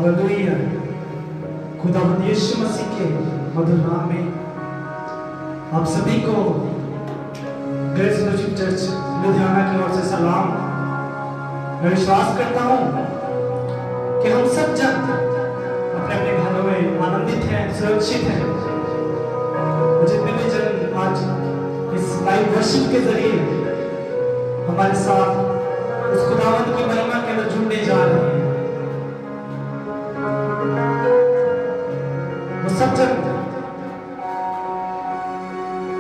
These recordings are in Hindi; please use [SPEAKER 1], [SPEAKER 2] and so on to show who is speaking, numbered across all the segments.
[SPEAKER 1] हालेलुया। खुदावंद यीशु मसीह के मधुर नाम में आप सभी को ग्रेस वर्शिप चर्च लुधियाना की ओर से सलाम। मैं विश्वास करता हूँ कि हम सब जन अपने अपने घरों में आनंदित हैं, सुरक्षित हैं। जितने भी जन आज इस लाइव वर्शिप के जरिए हमारे साथ उस खुदावंद की महिमा के अंदर जुड़ने जा रहे हैं, वो सब जन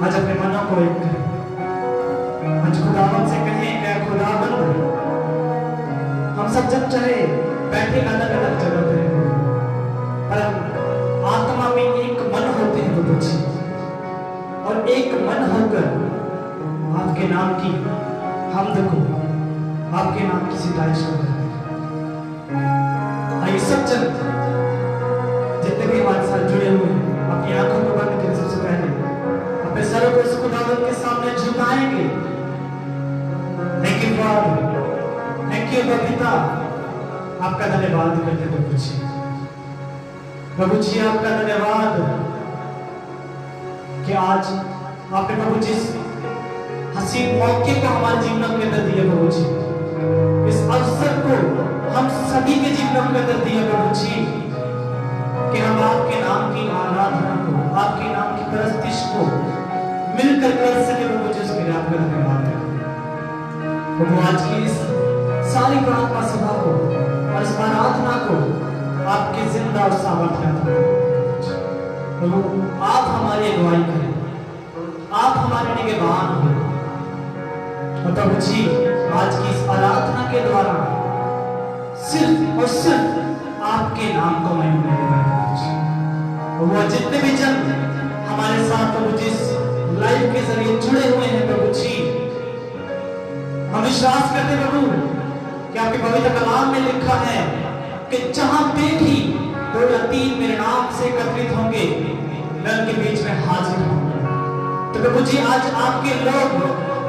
[SPEAKER 1] आज अपने मनों को एक करें, आज खुदावंद से कहें क्या खुदावंद, हम सब जन चाहे बैठे अलग अलग जगह पे पर आत्मा में एक मन होते हैं प्रभु जी, और एक मन होकर आपके नाम की हमद को, आपके नाम की सितारिश को करते हैं। आइए सब जन जितने भी हमारे साथ जुड़े हुए हैं अपनी आंखों को बंद करें। सबसे पहले अपने सरों को इस खुदावंद के सामने झुकाएंगे। Thank you God, thank you पिता, आपका धन्यवाद करते हैं प्रभु जी। प्रभु जी आपका धन्यवाद कि आज आपने प्रभु जी हसीन मौके को हमारे जीवन के अंदर दिया प्रभु जी, इस अवसर को हम सभी के जीवन के अंदर दिया प्रभु जी कि हम आपके नाम की आराधना को, आपके नाम की परस्तिश को मिलकर कर सके प्रभु जी। उसके लिए आपका धन्यवाद है प्रभु। आज की इस सारी प्रार्थना सभा को और इस आराधना को आपके जिंदा और सामर्थ्य प्रभु, आप हमारी अगुवाई करें, आप हमारे निगहबान हो। और प्रभु जी आज की इस आराधना के द्वारा सिर्फ और सिर्फ आपके नाम को मैं वो जितने भी जन हमारे साथ प्रभु जी लाइव के जरिए जुड़े हुए हैं प्रभु जी, हम विश्वास करते प्रभु कि आपके पवित्र कलाम में लिखा है कि जहां पे भी 2 या 3 मेरे नाम से एकत्रित होंगे मैं उनके बीच में हाजिर हूं। तो प्रभु जी आज आपके लोग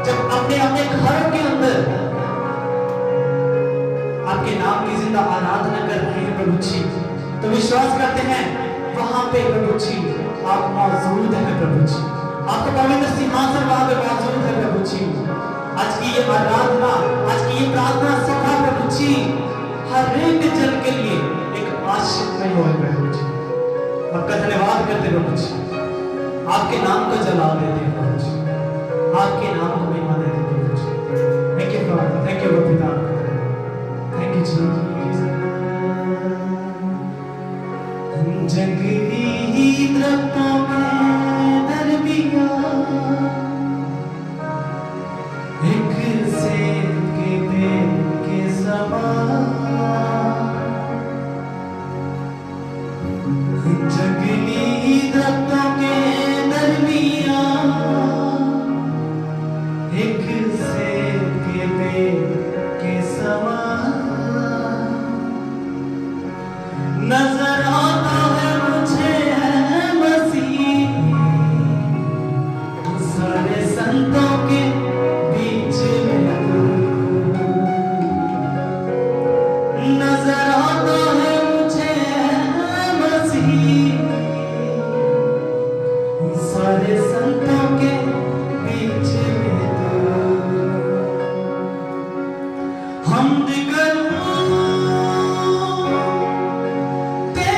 [SPEAKER 1] जब अपने अपने घरों के अंदर आपके नाम की जिंदा आराधना कर रहे हैं प्रभु जी, तो विश्वास करते हैं वहां पे प्रभु जी आप मौजूद हैं प्रभु जी, आपका पवित्र सिंहासन वहां पे मौजूद है प्रभु जी। आज की ये आराधना, आज की ये प्रार्थना सभा प्रभु जी हर एक जन के लिए एक आशीर्वाद हो प्रभु जी। आपका धन्यवाद करते प्रभु जी, आपके नाम को जला देते हैं प्रभु जी, आपके नाम को महिमा देते हैं प्रभु जी। Thank you God, thank you पिता, थैंक यू जीसस। जंगली दरख्तों में दरमिया एक सेब के पेड़ के समान, जंगली दरख्तों के दरमिया एक सेब के पेड़ के समान नजर आता है मुझे है मसीह, सारे संतों के बीच में नजर आता है मुझे है मसीह, सारे संतों के बीच में हमद करूं तेरे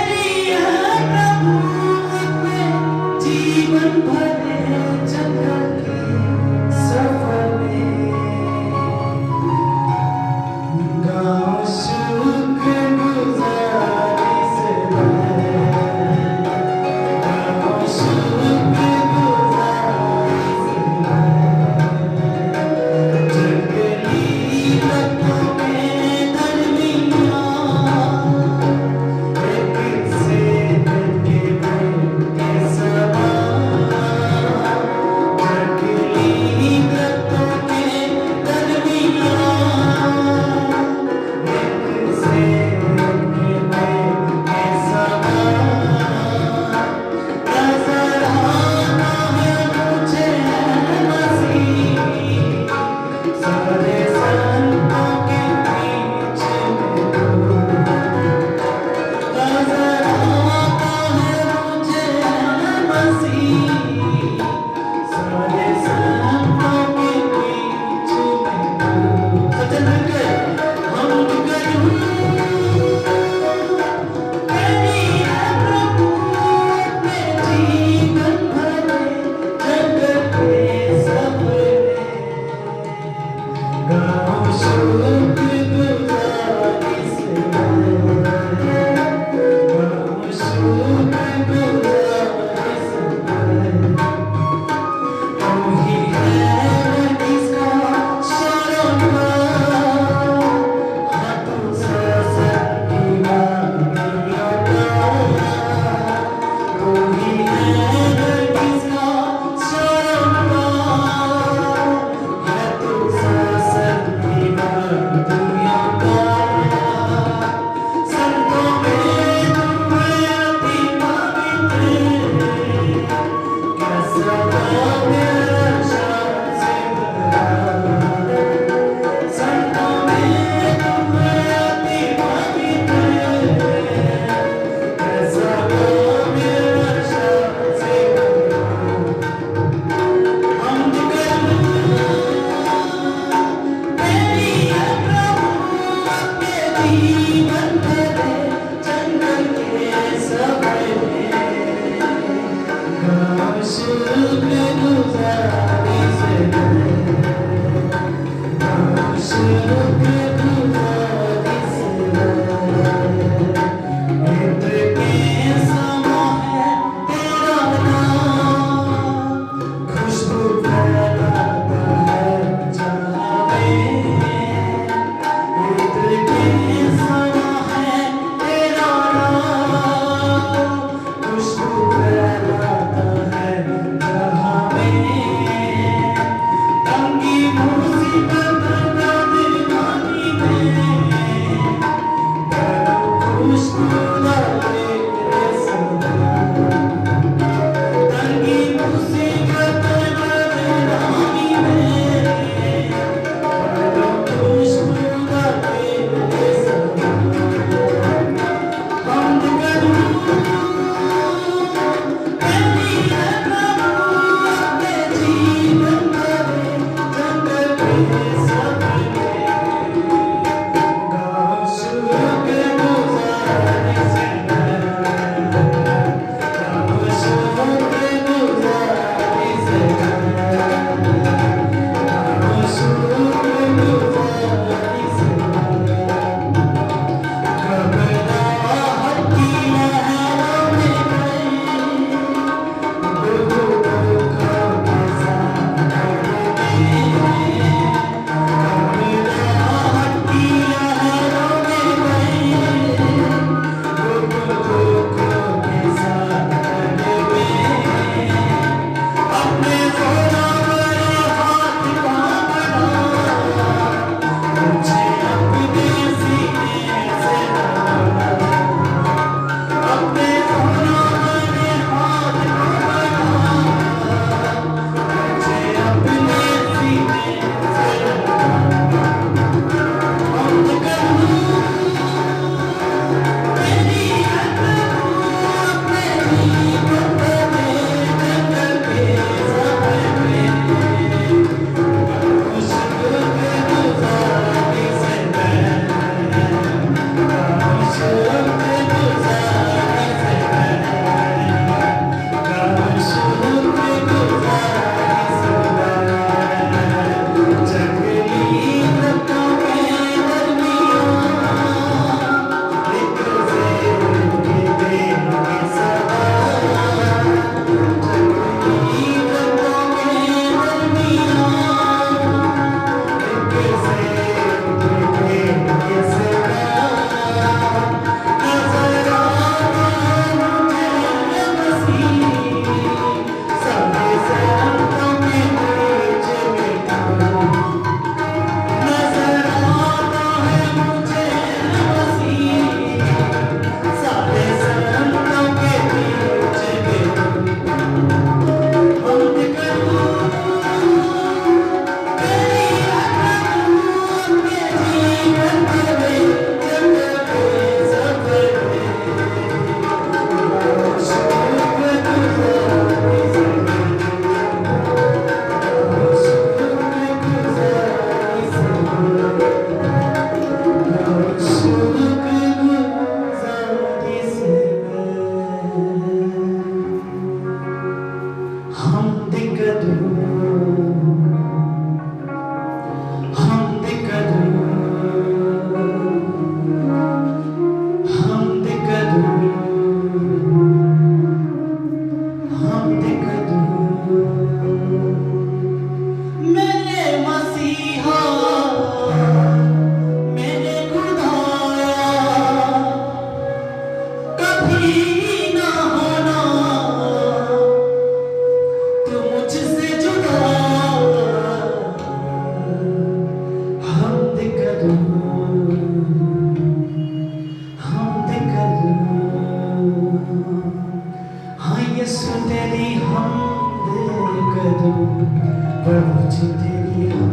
[SPEAKER 1] जी तेरी हम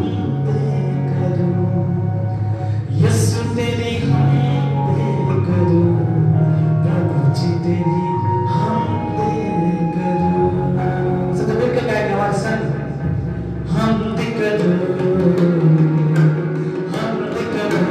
[SPEAKER 1] करूं, यीशु तेरी हम करूं, प्रभु जी तेरी हम करूं। सब मिलकर गाएंगे हमारे संग, हम करूं, हम करूं,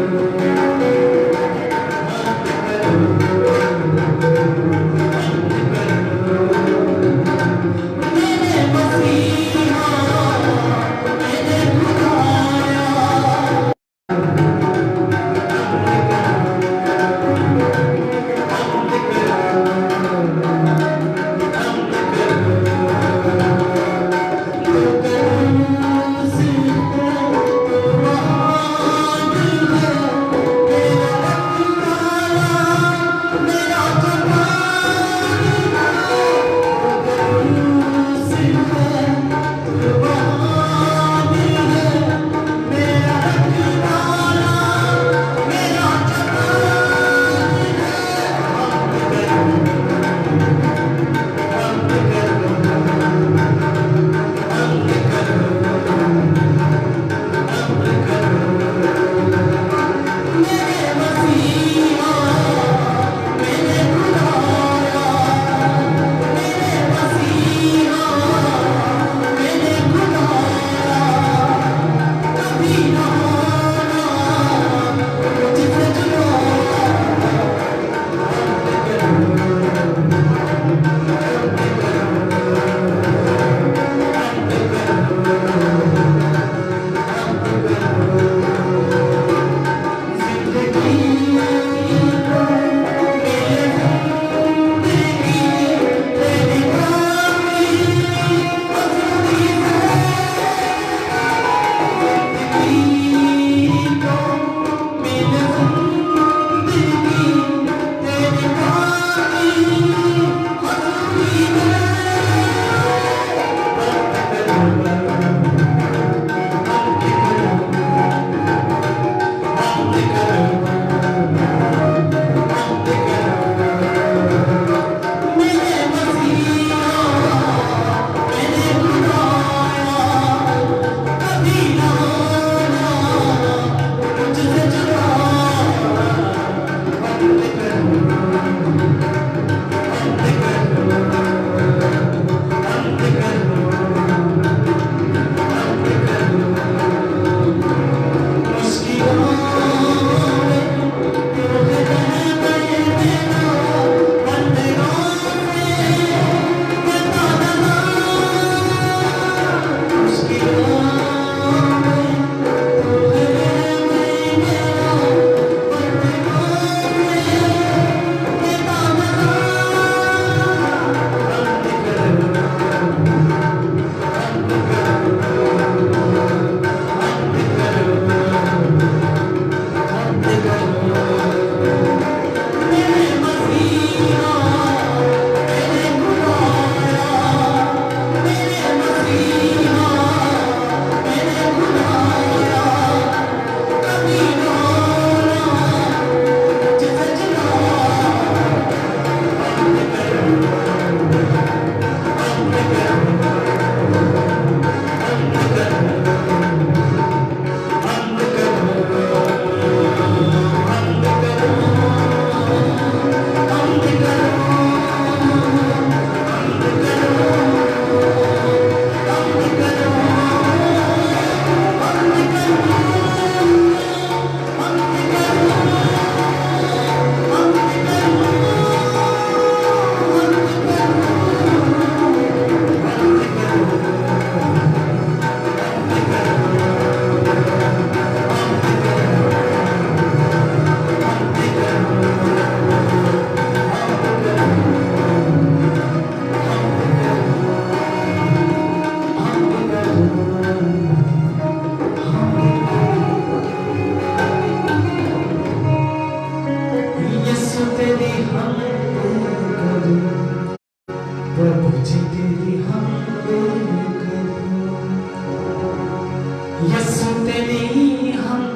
[SPEAKER 1] यीशु तेरी हम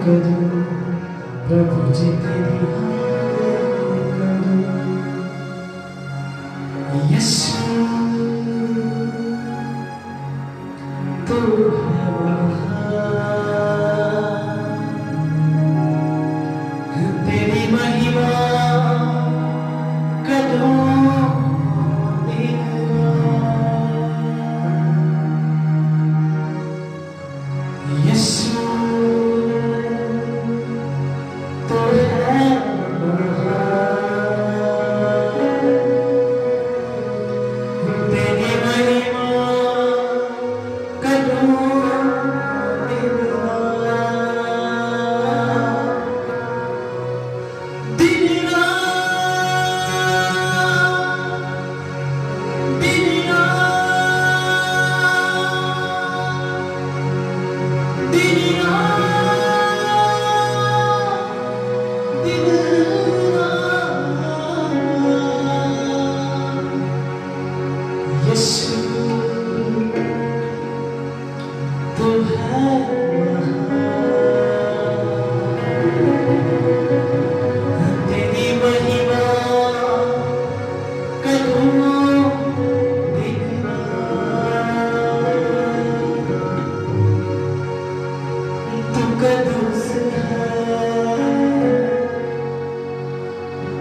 [SPEAKER 1] करूं, प्रभु जी तेरी हम करूं। यीशु तू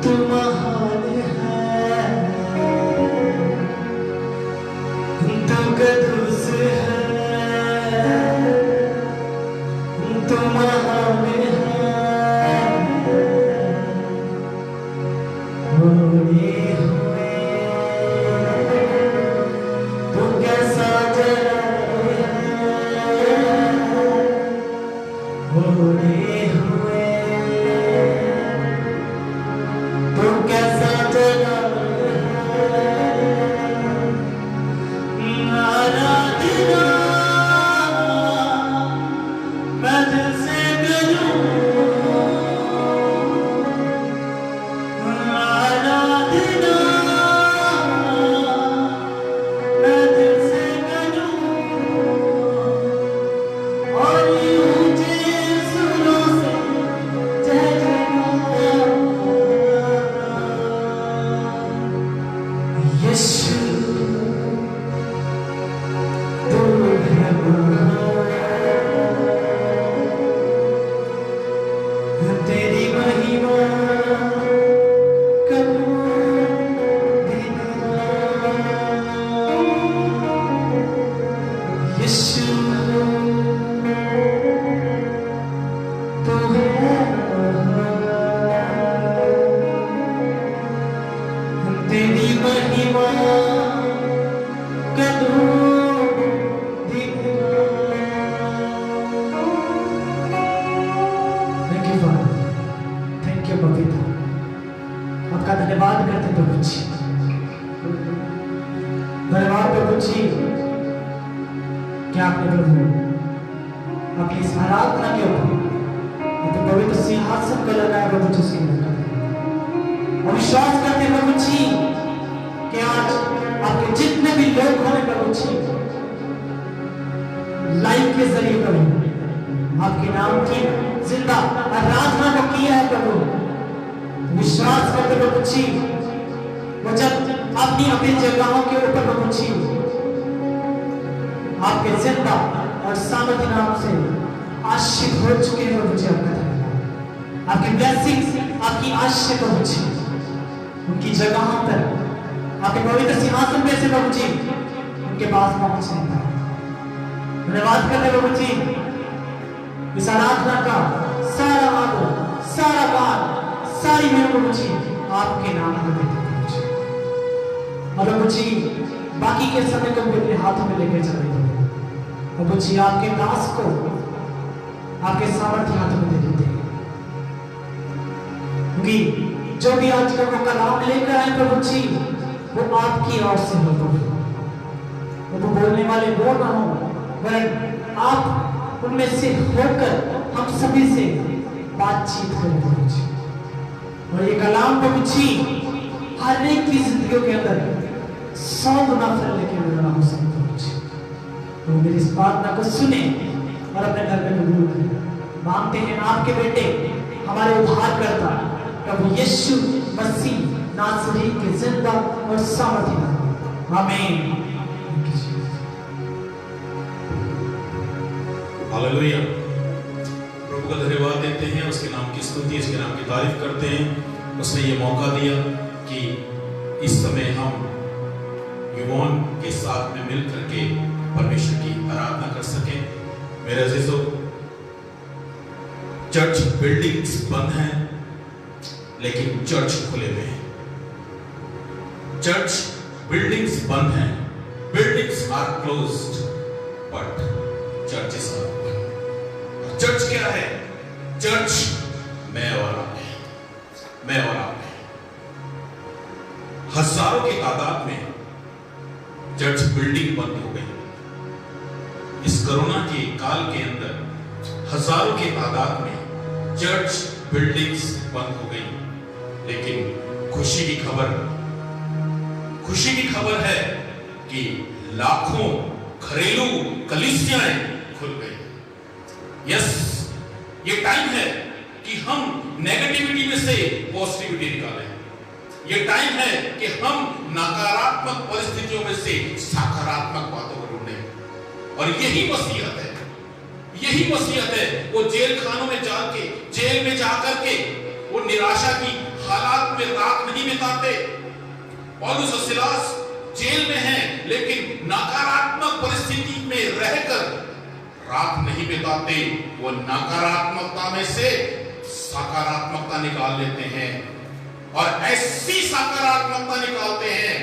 [SPEAKER 1] तू महान है, तू कदूस है, तू महान है, होने हुए तू कैसा जलाए है, होने हुए तू कैसा जलाए है, आराधना मैं दिल से करूं, आराधना मैं दिल से करूं, और ऊंचे सुरों से जय जयकार। यीशु तू है महान, तेरी महिमा करूं दिन रात। यीशु तू है महान, तेरी महिमा करूं दिन रात। Thank you father, thank you पवित्र, आपका धन्यवाद करते प्रभु जी, धन्यवाद प्रभु जी कि आपने प्रभु अपनी इस आराधना के ऊपर तो पवित्र सिंहासन को लगाया प्रभु जी से और विश्वास करते प्रभु जी कि आज आपके जितने भी लोग हैं प्रभु जी लाइव के जरिए प्रभु आपके नाम की जिंदा आराधना को किया है प्रभु। विश्वास करते प्रभु जी वो जब अपनी अपनी जगहों के ऊपर प्रभु जी आपके जिंदा और सामर्थ्य नाम से आशीष हो चुके हैं प्रभु जी। आपका धन्यवाद, आपकी ब्लेसिंग्स, आपकी आशीष प्रभु जी उनकी जगहों पर आपके पवित्र सिंहासन पे से प्रभु जी उनके पास पहुंचने का धन्यवाद करते प्रभु जी। इस आराधना का सारा आदर, सारा मान, सारी मेरे प्रभु जी आपके नाम में देते प्रभु जी। और प्रभु जी बाकी के समय को भी अपने हाथों में लेकर चले जाओ प्रभु जी। आपके दास को आपके सामर्थ्य हाथों में दे देते हैं क्योंकि जो भी आज का वो कलाम लेकर आए प्रभु जी वो आपकी ओर से हो प्रभु। वो बोलने वाले वो ना हो वरन आप उनमें से होकर हम सभी से बातचीत करें प्रभु जी। और ये कलाम प्रभु जी हर एक की जिंदगी के अंदर 100 गुना फल लेके मेरा हो सके प्रभु जी। तो मेरी इस प्रार्थना को सुने और अपने घर में कबूल करें। मांगते हैं आपके बेटे हमारे उद्धारकर्ता प्रभु यीशु मसीह नासरी के जिंदा और सामर्थ्य नाम। आमीन।
[SPEAKER 2] हालेलुया। प्रभु का धन्यवाद देते हैं, उसके नाम की स्तुति, उसके नाम की तारीफ करते हैं। उसने ये मौका दिया कि इस समय हम युवान के साथ में मिल करके परमेश्वर की आराधना कर सकें। मेरे अजीजों, चर्च बिल्डिंग्स बंद हैं लेकिन चर्च खुले हुए हैं। चर्च बिल्डिंग्स बंद हैं, buildings are closed but churches are open. Church क्या है? चर्च मैं और आप हैं, मैं और आप हैं। हजारों की तादाद में चर्च बिल्डिंग बंद हो गई। इस कोरोना के काल के अंदर हजारों की तादाद में चर्च बिल्डिंग्स बंद हो गई। लेकिन खुशी की खबर है कि लाखों घरेलू कलीसियाएं खुल गई। यस, ये टाइम है कि हम नेगेटिविटी में से पॉजिटिविटी निकालें। ये टाइम है कि हम नकारात्मक परिस्थितियों में से सकारात्मक बातों को ढूंढें। और यही वसीयत है, वो जेल खानों में जाके, जेल में जाकर के वो निराशा की हालात में रात नहीं बिताते। पौलुस और सिलास जेल में हैं, लेकिन नकारात्मक परिस्थिति में रहकर रात नहीं बिताते। वो नकारात्मकता में से सकारात्मकता निकाल लेते हैं, और ऐसी सकारात्मकता निकालते हैं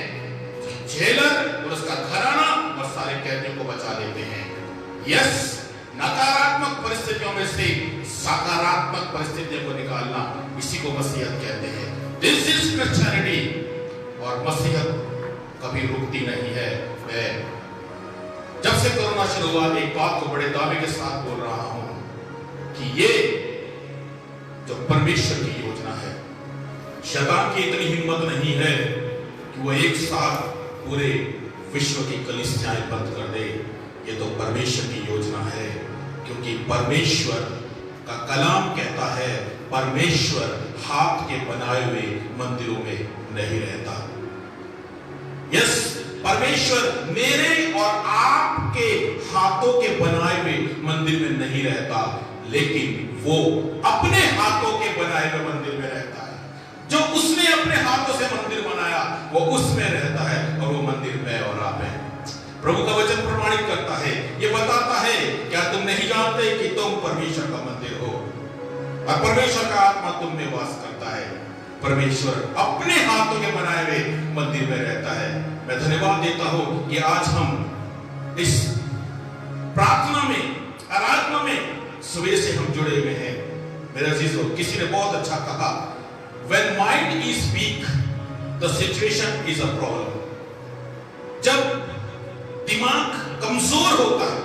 [SPEAKER 2] जेलर और उसका घराना और सारे कैदियों को बचा लेते हैं। यस, नकारात्मक परिस्थितियों में से सकारात्मक परिस्थितियों को निकालना, इसी को मसीहत कहते हैं। This is Christianity. और मसीहत कभी रुकती नहीं है। मैं जब से कोरोना शुरू हुआ, एक बात को बड़े दावे के साथ बोल रहा हूं कि ये जो परमेश्वर की योजना है, शैतान की इतनी हिम्मत नहीं है कि वो एक साथ पूरे विश्व की कलीसियाएं बंद कर दे। ये तो परमेश्वर की योजना है, क्योंकि परमेश्वर का कलाम कहता है परमेश्वर हाथ के बनाए हुए मंदिरों में नहीं रहता। यस, परमेश्वर मेरे और आपके हाथों के बनाए हुए मंदिर में नहीं रहता, लेकिन वो अपने हाथों के बनाए हुए मंदिर में रहता है। जो उसने अपने हाथों से मंदिर बनाया वो उसमें रहता है, और वो मंदिर मैं और आप हैं। प्रभु का वचन प्रमाणित करता है, ये बताता है, क्या तुम नहीं जानते कि तुम परमेश्वर का मंदिर हो और परमेश्वर का आत्मा तुम में वास करता है। परमेश्वर अपने हाथों के बनाए हुए मंदिर में रहता है। मैं धन्यवाद देता हूं कि आज हम इस प्रार्थना में, आराधना में सुबह से हम जुड़े हुए हैं। मेरे अजीजों, किसी ने बहुत अच्छा कहा, when mind is weak, the situation is a problem। जब दिमाग कमजोर होता है,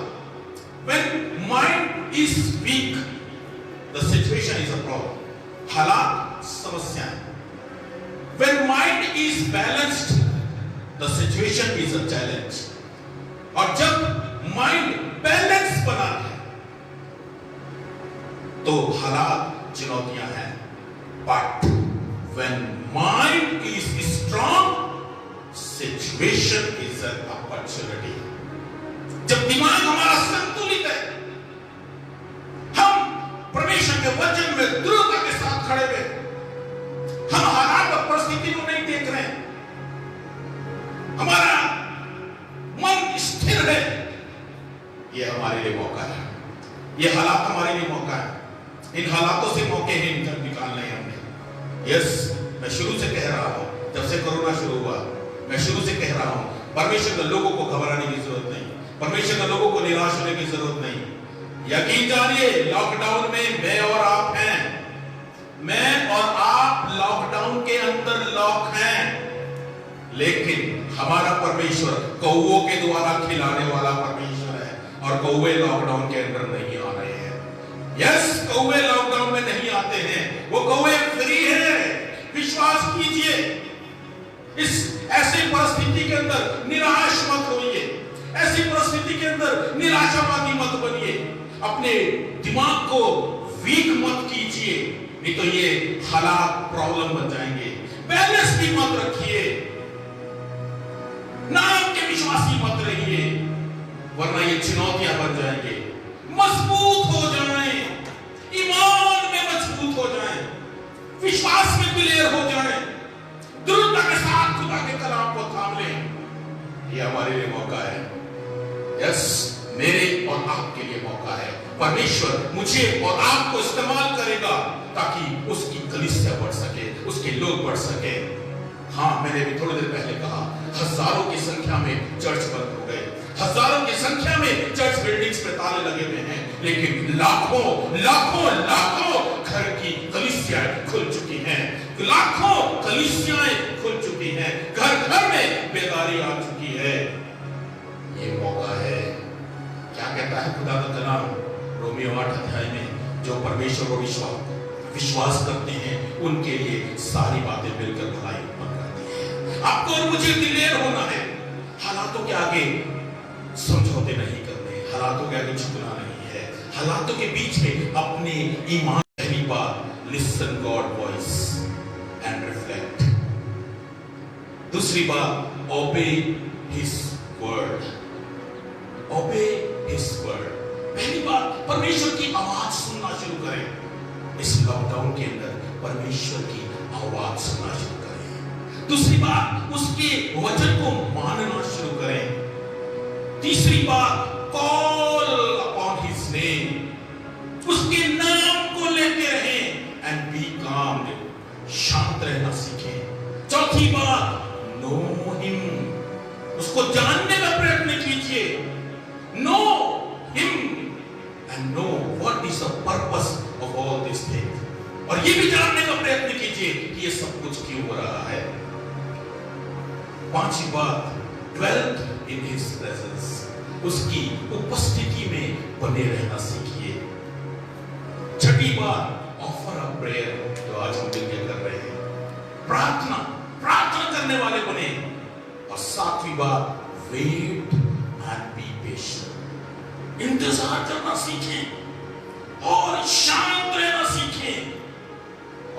[SPEAKER 2] when mind is weak, the situation is a problem। हालात समस्याएं। when mind is balanced, the situation is a challenge। और जब माइंड बैलेंस बना है तो हालात चुनौतियां हैं। But when mind is strong, situation is an opportunity। जब दिमाग हमारा संतुलित है, हम परमेश्वर के वचन में दृढ़ता के साथ खड़े हुए, हम हालात और परिस्थिति को नहीं देख रहे हैं, हमारा मन स्थिर है, ये हमारे लिए मौका है। ये हालात हमारे लिए मौका है। इन हालातों से मौके हैं निकालने हैं हमने। यस, मैं शुरू से कह रहा हूं, जब से कोरोना शुरू हुआ, मैं शुरू से कह रहा हूं, परमेश्वर के लोगों को घबराने की जरूरत नहीं, परमेश्वर के लोगों को निराश होने की जरूरत नहीं। यकीन जानिए, लॉकडाउन में मैं और आप हैं, मैं और आप लॉकडाउन के अंदर लॉक हैं, लेकिन हमारा परमेश्वर कौवों के द्वारा खिलाने वाला परमेश्वर है, और कौवे लॉकडाउन के अंदर नहीं आ रहे हैं। यस, कौवे लॉकडाउन में नहीं आते हैं, वो कौवे फ्री हैं। विश्वास कीजिए। इस ऐसी परिस्थिति के अंदर निराश मत होइए, ऐसी परिस्थिति के अंदर निराशावादी मत बनिए, अपने दिमाग को वीक मत कीजिए, नहीं तो ये हालात प्रॉब्लम बन जाएंगे। बैलेंस भी मत रखिए, नाम के विश्वासी मत रहिए, वरना ये चुनौतियां बन जाएंगे। मजबूत हो जाएं, ईमान में मजबूत हो जाएं, विश्वास में क्लियर हो जाएं, दृढ़ता के साथ खुदा के कलाम को थाम लें। ये हमारे लिए मौका है। यस, मेरे और आपके लिए मौका है। परमेश्वर मुझे और आपको इस्तेमाल करेगा ताकि उसकी कलीसिया बढ़ सके, उसके लोग बढ़ सके। हाँ, मैंने भी थोड़ी देर पहले कहा, हजारों की संख्या में चर्च बंद हो गए, हजारों की संख्या में चर्च बिल्डिंग्स पे ताले लगे हुए हैं, लेकिन लाखों लाखों लाखों घर की कलीसियाएं खुल चुकी हैं, लाखों कलीसियाएं खुल चुकी हैं, घर घर में बेदारी आ चुकी है। ये मौका है। क्या कहता है खुदा का कलाम रोमियो 8 अध्याय में, जो परमेश्वर को विश्वास करते हैं उनके लिए सारी बातें मिलकर भलाई उत्पन्न करती है। आपको और मुझे क्लियर होना है, हालातों के आगे समझौते नहीं करने, हालातों के आगे झुकना नहीं है, हालातों के बीच में अपने ईमान, पहली बात listen God voice and reflect, दूसरी बात ओबे हिज वर्ड, ओबे हिज वर्ड। पहली बात परमेश्वर की आवाज सुनना शुरू करें। इस लॉकडाउन के अंदर परमेश्वर की आवाज सुनना शुरू करें। दूसरी बात, उसके वचन को मानना शुरू करें। तीसरी बात, कॉल अपॉन हिज नेम, उसके नाम को लेते रहें। एंड बी काम, शांत रहना सीखें। चौथी बात, नो हिम, उसको जानने का प्रयत्न कीजिए। Know him and know what is the purpose of all this thing, और ये भी जानने का प्रयत्न कीजिए कि ये सब कुछ क्यों हो रहा है। पांचवी बात, dwell in his presence, उसकी उपस्थिति में बने रहना सीखिए। छठी बात, ऑफर अ प्रेयर, जो आज हम मिलकर कर रहे हैं, प्रार्थना करने वाले बने। और सातवीं बात, वेट एंड बी पेशेंट, इंतजार करना सीखें और शांत रहना सीखें।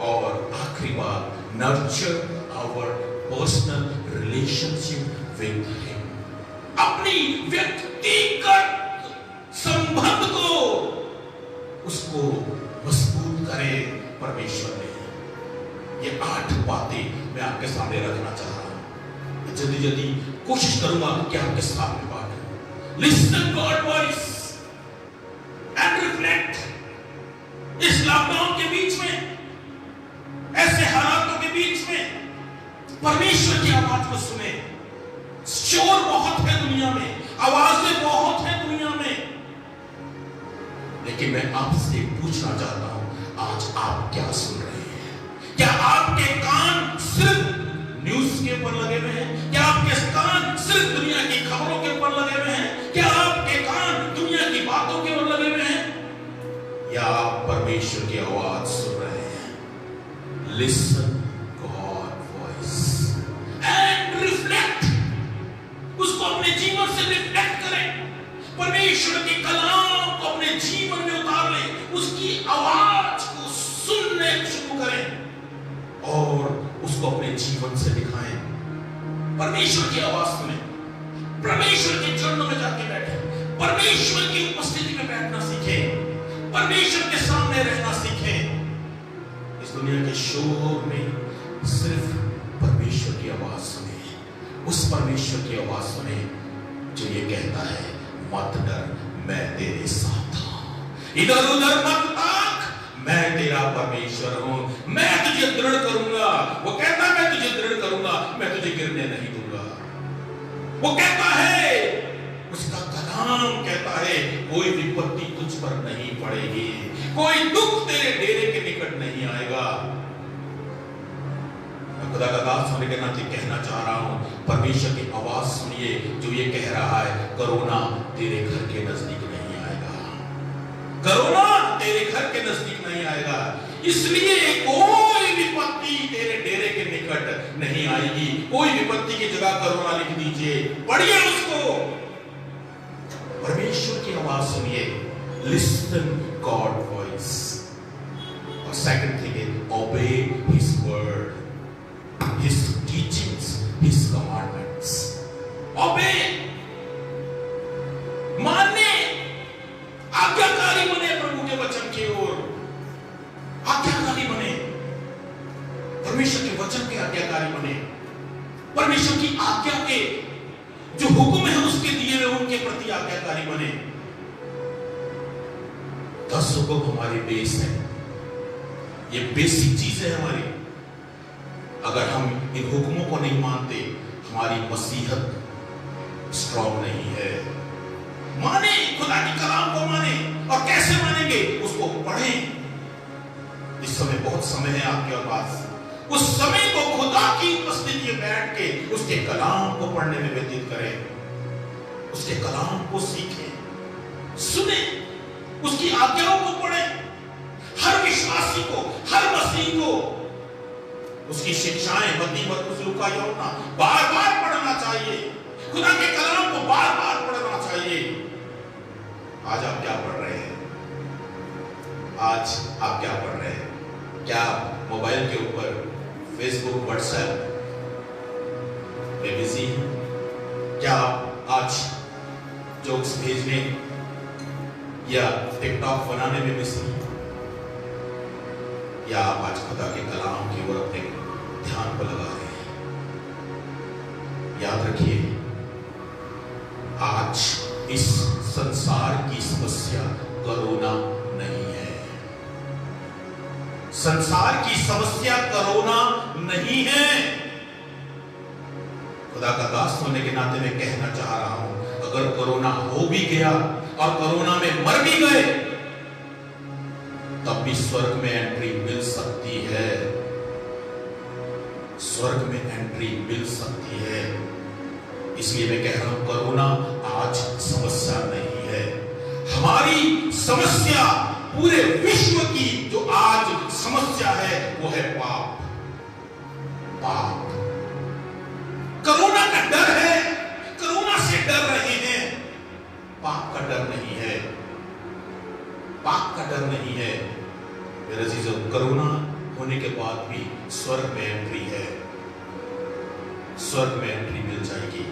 [SPEAKER 2] और आखिरी बात, nurture our personal relationship with him, अपनी व्यक्तिगत संबंध को, उसको मजबूत करें परमेश्वर ने। ये 8 बातें मैं आपके सामने रखना चाह रहा हूं। जल्दी जल्दी कोशिश करूंगा कि आपके सामने बात। Listen God voice and reflect. इस लॉकडाउन के बीच में, ऐसे हालातों के बीच में परमेश्वर की आवाज को सुने। शोर बहुत है दुनिया में, आवाजें बहुत है दुनिया में, लेकिन मैं आपसे पूछना चाहता हूं, आज आप क्या सुन रहे हैं? क्या आपके कान सिर्फ न्यूज के ऊपर लगे हुए हैं? क्या आपके कान सिर्फ दुनिया की खबरों के ऊपर लगे हुए हैं? क्या आपके कान दुनिया की बातों के ऊपर लगे हुए हैं? या आप परमेश्वर की आवाज सुन रहे हैं? Listen God voice and reflect, उसको अपने जीवन से रिफ्लेक्ट करें। परमेश्वर के कलाम को अपने जीवन में उतार लें, उसकी आवाज को सुनने शुरू करें और उसको अपने जीवन से दिखाएं। परमेश्वर की आवाज सुने, परमेश्वर के चरणों में जाके बैठे, परमेश्वर की उपस्थिति में बैठना सीखें, परमेश्वर के सामने रहना सीखें। इस दुनिया के शोर में सिर्फ परमेश्वर की आवाज सुने, उस परमेश्वर की आवाज सुने जो ये कहता है, मत डर, मैं तेरे साथ हूं, इधर उधर मत ताक, मैं तेरा परमेश्वर हूं, मैं तुझे दृढ़ करूंगा। वो कहता है मैं तुझे दृढ़ करूंगा, मैं तुझे गिरने नहीं दूंगा। वो कहता है, उसका कलाम कहता है, कोई विपत्ति तुझ पर नहीं पड़ेगी, कोई दुख तेरे डेरे के निकट नहीं आएगा। मैं खुदा का दास होने के नाते कहना चाह रहा हूं, परमेश्वर की आवाज सुनिए जो ये कह रहा है, कोरोना तेरे घर के नजदीक नहीं आएगा, कोरोना तेरे घर के नजदीक नहीं आएगा। इसलिए कोई विपत्ति तेरे डेरे के निकट नहीं आएगी। कोई विपत्ति की जगह कोरोना लिख दीजिए, पढ़िए उसको। परमेश्वर की आवाज सुनिए, लिसन गॉड वॉइस। और second thing is obey his word, his teachings, his commandments. Obey, मानने, आज्ञाकारी बने प्रभु के वचन की ओर, आज्ञाकारी बने, परमेश्वर के वचन के आज्ञाकारी बने, परमेश्वर की आज्ञा के जो हुक्म है उसके दिए हुए उनके प्रति आज्ञाकारी बने। 10 हुक्म हमारी बेस है, ये बेसिक चीजें हैं हमारी। अगर हम इन हुक्मों को नहीं मानते, हमारी मसीहत स्ट्रॉन्ग नहीं है। माने, खुदा की कलाम को माने, और कैसे मानेंगे? उसको पढ़ें। इस समय बहुत समय है आपके पास, उस समय को खुदा की उपस्थिति में बैठ के उसके कलाम को पढ़ने में व्यतीत करें, उसके कलाम को सीखें, सुने, उसकी आज्ञाओं को पढ़ें। हर विश्वासी को, हर मसीह को उसकी शिक्षाएं, मत्ती, लूका, यूहन्ना बार बार पढ़ना चाहिए। खुदा के कलाम को बार बार पढ़ना चाहिए। आज आप क्या पढ़ रहे हैं? आज आप क्या पढ़ रहे हैं? क्या मोबाइल के ऊपर फेसबुक, व्हाट्सएप में बिजी हैं? क्या आप आज जोक्स भेजने या टिकटॉक बनाने में बिजी हैं? या आप आज खुदा के कलाम की ओर अपने ध्यान को लगा रहे हैं? याद रखिए, आज इस संसार की समस्या कोरोना नहीं है। संसार की समस्या कोरोना नहीं है। खुदा का दास होने के नाते मैं कहना चाह रहा हूं, अगर कोरोना हो भी गया और कोरोना में मर भी गए, तब भी स्वर्ग में एंट्री मिल सकती है। स्वर्ग में एंट्री मिल सकती है। इसलिए मैं कह रहा हूं, कोरोना आज समस्या नहीं है। हमारी समस्या, पूरे विश्व की जो आज समस्या है, वो है पाप। पाप। कोरोना का डर है, कोरोना से डर रहे हैं, पाप का डर नहीं है। पाप का डर नहीं है। मेरे अजीजों, कोरोना होने के बाद भी स्वर्ग में एंट्री है। स्वर्ग में एंट्री मिल जाएगी,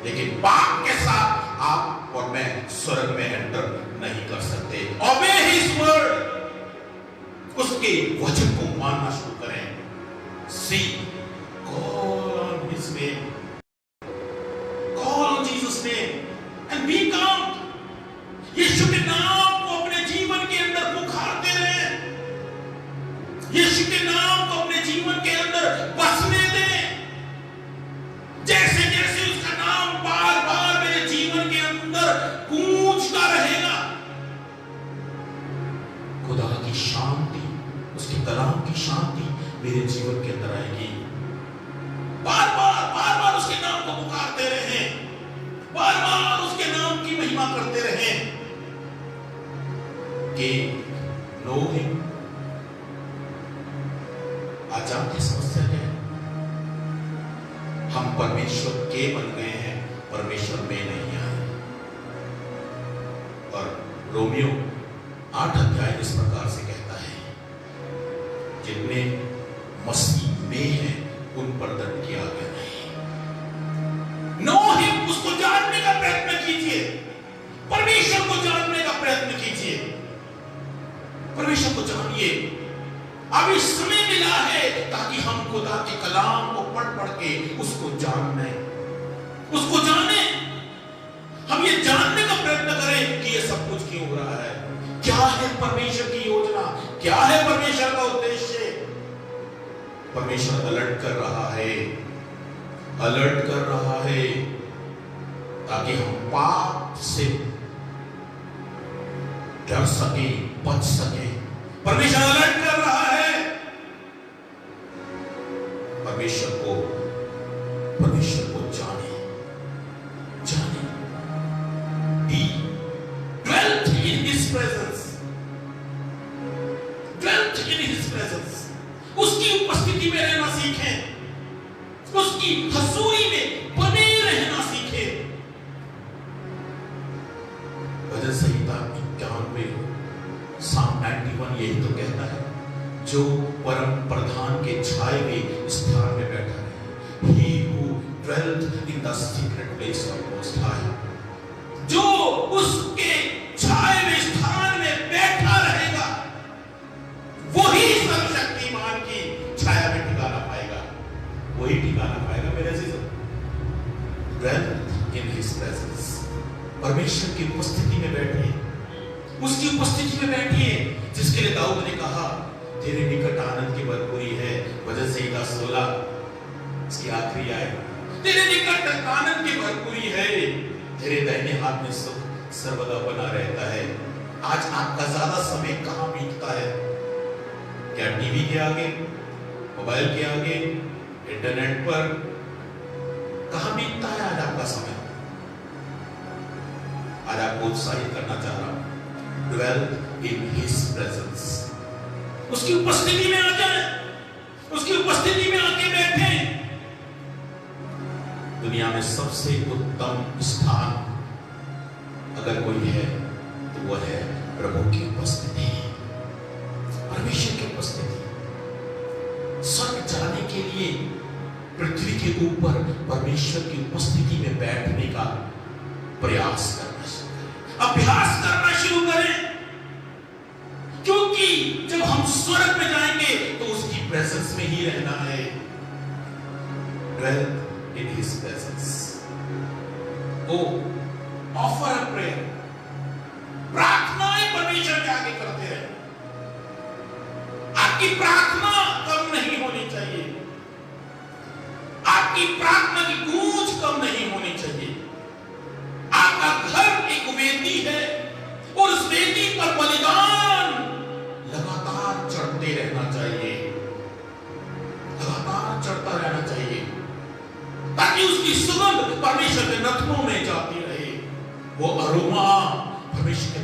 [SPEAKER 2] लेकिन पाप के साथ आप और मैं स्वर्ग में एंटर नहीं कर सकते। Obey His word, उसके वचन को मानना शुरू करें। See, call on His name, call on Jesus' name and be calm. यीशु के नाम को अपने जीवन के अंदर पुकारते रहे। यीशु के नाम को अपने जीवन के अंदर बसने दें। जैसे जैसे उसका नाम बार बार मेरे जीवन के अंदर गूंजता रहेगा, खुदा की शांति, उसके कलाम की शांति मेरे जीवन के अंदर आएगी। बार बार उसके नाम को पुकारते रहें, बार बार उसके नाम की महिमा करते रहें। कि नो हिम। आज जानते समस्या क्या है? हम परमेश्वर के बन गए हैं, परमेश्वर में नहीं आए। और रोमियो 8 अध्याय इस प्रकार से कहता है, जितने मसीह में हैं उन पर दंड किया गया नहीं। नो हिम, उसको जानने का प्रयत्न कीजिए। परमेश्वर को जानने का प्रयत्न कीजिए। परमेश्वर को जानिए। अभी समय मिला है ताकि हम खुदा के कलाम को पढ़ के उसको जाने, उसको जाने। हम ये जानने का प्रयत्न करें कि ये सब कुछ क्यों हो रहा है, क्या है परमेश्वर की योजना, क्या है परमेश्वर का उद्देश्य। परमेश्वर अलर्ट कर रहा है, अलर्ट कर रहा है, ताकि हम पाप से डर सके, बच सके। परमेश्वर अलर्ट कर रहा है। परमेश्वर को जाने, जाने। Be dwelt in His presence, dwelt in His presence। उसकी उपस्थिति में रहना सीखें, उसकी हजूरी में बने रहना सीखें। भजन संहिता 91 Psalm 91 यही तो कहता है, जो परम प्रधान के छाए हुए स्थान में बैठा है। He who dwelt in the secret place of Most High, जो उसके छाए हुए स्थान में बैठा रहेगा, वही सर्वशक्तिमान की छाया में ठिकाना पाएगा, वही ठिकाना पाएगा। मेरे अजीजों, dwelt in His presence, परमेश्वर की उपस्थिति में बैठिए, उसकी उपस्थिति में बैठिए, जिसके लिए दाऊद ने कहा, तेरे निकट आनंद की भरपूरी है। भजन संहिता 16 इसकी आखिरी आयत, तेरे निकट आनंद की भरपूरी है, तेरे दाहिने हाथ में सुख सर्वदा बना रहता है। आज आपका ज्यादा समय कहां बीतता है? क्या टीवी के आगे, मोबाइल के आगे, इंटरनेट पर? कहां बीतता है आज आपका समय? आज आपको उत्साहित करना चाह रहा हूं, dwell in His presence। उसकी उपस्थिति में आ जाए, उसकी उपस्थिति में आके बैठे। दुनिया में सबसे उत्तम स्थान अगर कोई है तो वह है प्रभु की उपस्थिति, परमेश्वर की उपस्थिति। स्वर्ग जाने के लिए पृथ्वी के ऊपर परमेश्वर की उपस्थिति में बैठने का प्रयास करना शुरू करें, अभ्यास करना शुरू करें। क्योंकि जब हम स्वर्ग में जाएंगे तो उसकी प्रेजेंस में ही रहना है। Dwell in his presence. Oh, offer a prayer. प्रार्थनाएं परमेश्वर के आगे करते रहे। आपकी प्रार्थना कम नहीं होनी चाहिए, आपकी प्रार्थना की गूंज कम नहीं होनी चाहिए। आपका घर एक वेदी है और उस वेदी पर बलिदान लगातार चढ़ते रहना चाहिए, लगातार चढ़ता रहना चाहिए, ताकि उसकी सुगंध परमेश्वर के नथनों में जाती रहे, वो अरोमा परमेश्वर के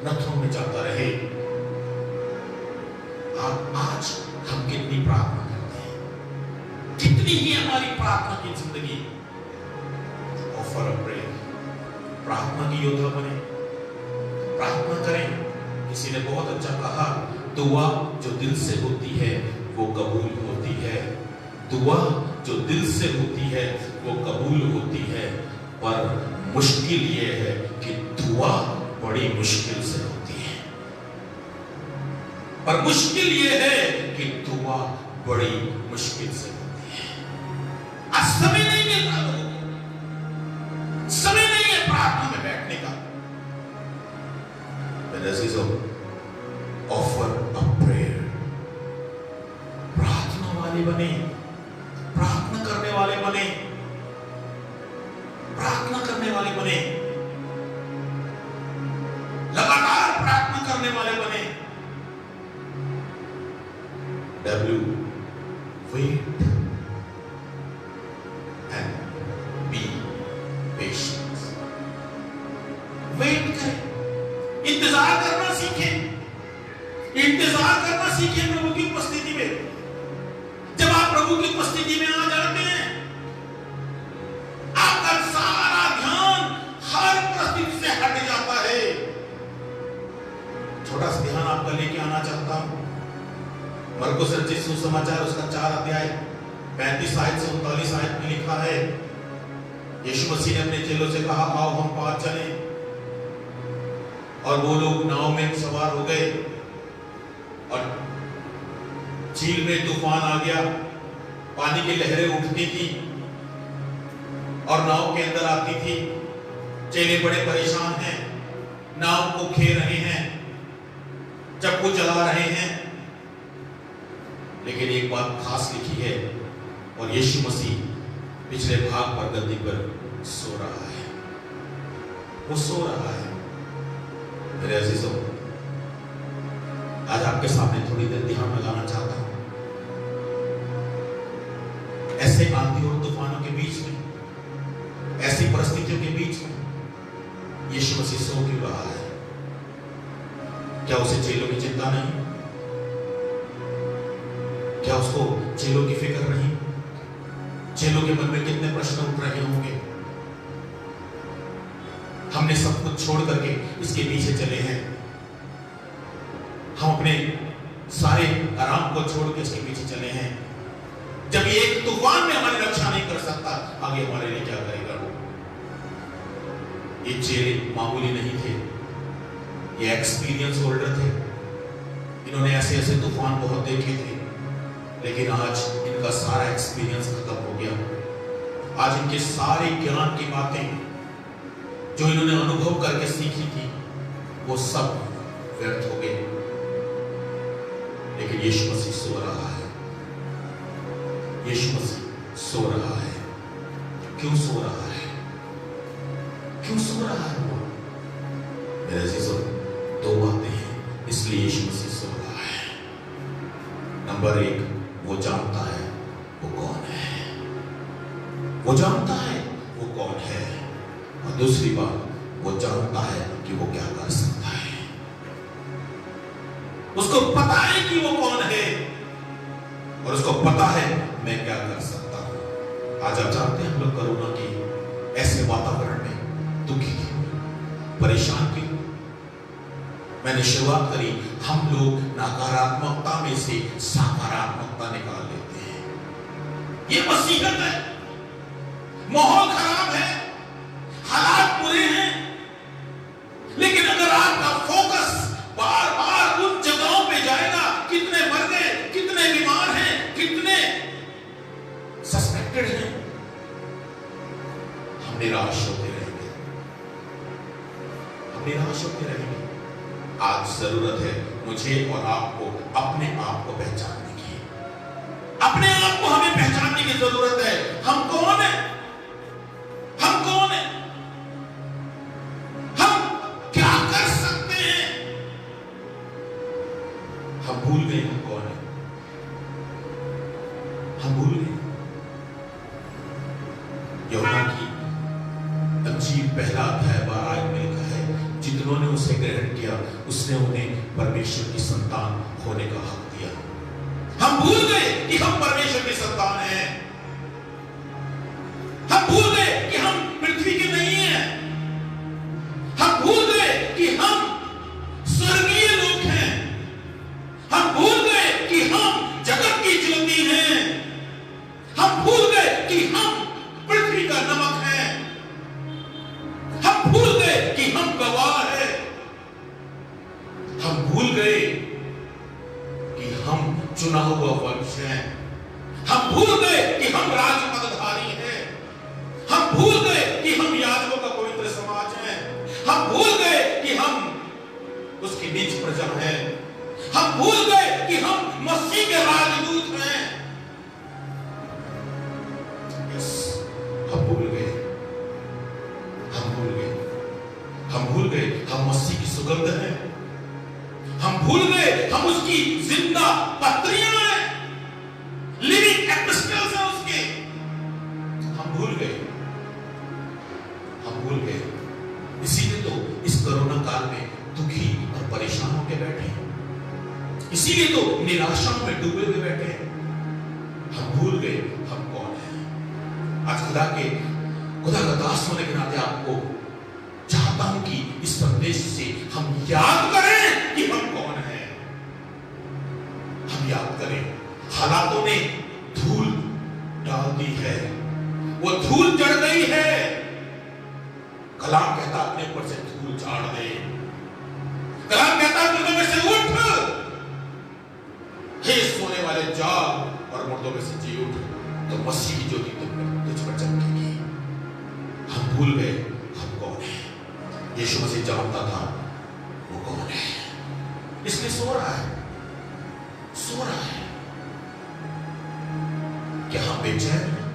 [SPEAKER 2] नथनों में जाता रहे। आज हम कितनी प्रार्थना करते हैं, कितनी ही हमारी प्रार्थना की जिंदगी। ऑफर अ प्रेयर, प्रार्थना की योद्धा बने, प्रार्थना करें। किसी ने बहुत अच्छा कहा, दुआ जो दिल से होती है वो कबूल होती है। दुआ जो दिल से होती है वो कबूल होती है, पर मुश्किल ये है कि दुआ बड़ी मुश्किल से होती है। पर मुश्किल ये है कि दुआ बड़ी मुश्किल से होती है। आज समय नहीं मिलता लोगों को, समय नहीं है प्रार्थना में बैठने का। ऑफर अ प्रेयर, प्रार्थना वाले बने, प्रार्थना करने वाले बने, प्रार्थना करने वाले बने, लगातार प्रार्थना करने वाले बने। W, wait and be patient. Wait करें, इंतजार करना सीखें, इंतजार करना सीखें प्रभु की उपस्थिति में। जब आप प्रभु की उपस्थिति में आ जाते हैं, आपका सारा ध्यान हर परिस्थिति से हट जाता है। छोटा सा ध्यान आपका लेके आना चाहता हूं। मरकुस रचित सुसमाचार उसका 4 अध्याय 35 आयत से 39 आयत में लिखा है, यीशु मसीह ने अपने चेलों से कहा, आओ हम पार चलें। और वो लोग नाव में सवार हो गए और झील में तूफान आ गया, पानी की लहरें उठती थी और नाव के अंदर आती थी। चेले बड़े परेशान हैं, नाव को खेल रहे हैं, चप्पू चला रहे हैं। लेकिन एक बात खास लिखी है, और यीशु मसीह पिछले भाग पर गद्दी पर सो रहा है, वो सो रहा है। मेरे अजीजों, आज आपके सामने थोड़ी देर ध्यान लगाना चाहता हूं। ऐसे आंधी और तूफानों के बीच में, ऐसी परिस्थितियों के बीच में यीशु मसीह सो क्यों रहा है? क्या उसे चेलों की चिंता नहीं? क्या उसको चेलों की फिक्र नहीं? चेलों के मन में कितने प्रश्न उठ रहे होंगे। हमने सब कुछ छोड़ करके इसके पीछे चले हैं, हम अपने सारे आराम को छोड़ के इसके पीछे चले हैं। जब ये एक तूफान में हमारी रक्षा नहीं कर सकता, आगे हमारे लिए क्या करेगा? ये चेले मामूली नहीं थे, ये एक्सपीरियंस होल्डर थे। इन्होंने ऐसे ऐसे तूफान बहुत देखे थे, लेकिन आज इनका सारा एक्सपीरियंस खत्म हो गया। आज इनके सारे ज्ञान की बातें जो इन्होंने अनुभव करके सीखी थी, वो सब व्यर्थ हो गए। लेकिन यीशु मसीह सो रहा है, यीशु मसीह सो रहा है। क्यों सो रहा है? क्यों सो रहा है वो? मेरे अजीजों, 2 बातें हैं इसलिए यीशु मसीह सो रहा है। नंबर 1, वो जानता है वो कौन है, वो जानता है वो कौन है। और दूसरी बात, वो जानता है कि वो क्या कर सकता है। उसको पता है कि वो कौन है और उसको पता है मैं क्या कर सकता हूं। आज आप जानते हैं, हम लोग कोरोना की ऐसे वातावरण में दुखी क्यों, परेशान क्यों? मैंने शुरुआत करी, हम लोग नकारात्मकता में से सकारात्मकता निकाल लेते हैं। ये मुसीबत है, माहौल खराब है, हालात बुरे हैं, लेकिन अगर आपका फोकस बार बार उन जगहों पे जाएगा डिस्ट्रैक्टेड हैं, हम निराश होते रहेंगे, हम निराश होते रहेंगे। आज जरूरत है मुझे और आपको अपने आप को पहचानने की, अपने आप को हमें पहचानने की जरूरत है। हम कौन है, हम कौन है, हम क्या कर सकते हैं। हम भूल गए हम कौन है, हम भूल गए। यूहन्ना की अंजील पहला अध्याय 12 आयत में लिखा है, जितनों ने उसे ग्रहण किया उसने उन्हें परमेश्वर की संतान होने का हक दिया। हम भूल गए कि हम परमेश्वर की संतान हैं, हम भूल गए कि हम पृथ्वी के नहीं हैं, हम भूल गए कि हम स्वर्गीय लोग हैं, हम भूल गए कि हम जगत की ज्योति हैं, हम भूल गए कि हम पृथ्वी का नमक हैं, हम भूल गए कि हम गवाह हैं, हम भूल गए कि हम चुना हुआ वंश हैं, हम भूल गए कि हम राजपदधारी हैं, हम भूल गए कि हम याजकों का पवित्र समाज हैं, हम भूल गए कि हम उसकी निज प्रजा हैं, हम भूल गए कि हम मसीह के राजदूत हैं। यस, हम भूल गए, हम भूल गए, हम भूल गए हम मसीह की सुगंध हैं, हम भूल गए हम उसकी जिंदा पत्रियां हैं, लिविंग एपिस्टल्स हैं उसके। हम भूल गए, हम भूल गए। इसीलिए तो इस कोरोना काल में दुखी और परेशान होकर बैठे हैं, इसीलिए तो निराशा में डूबे हुए बैठे हैं। हम भूल गए हम कौन हैं। आज खुदा का दास होने के नाते आपको चाहता हूं कि इस संदेश से हम याद करें कि हम कौन हैं। हम याद करें, हालातों ने धूल डाल दी है, वो धूल चढ़ गई है। कलाम कहता अपने ऊपर से धूल झाड़ दे, कलाम कहता मुर्दों में से उठ, हे सोने वाले जाग और मुर्दों में से जी उठ, तो मसीह की ज्योति तुझ पर चमकेगी। हम भूल गए हम कौन है। यीशु मसीह जानता था वो कौन है, इसलिए सो रहा है, सो रहा है। क्या हम बेचैन हैं,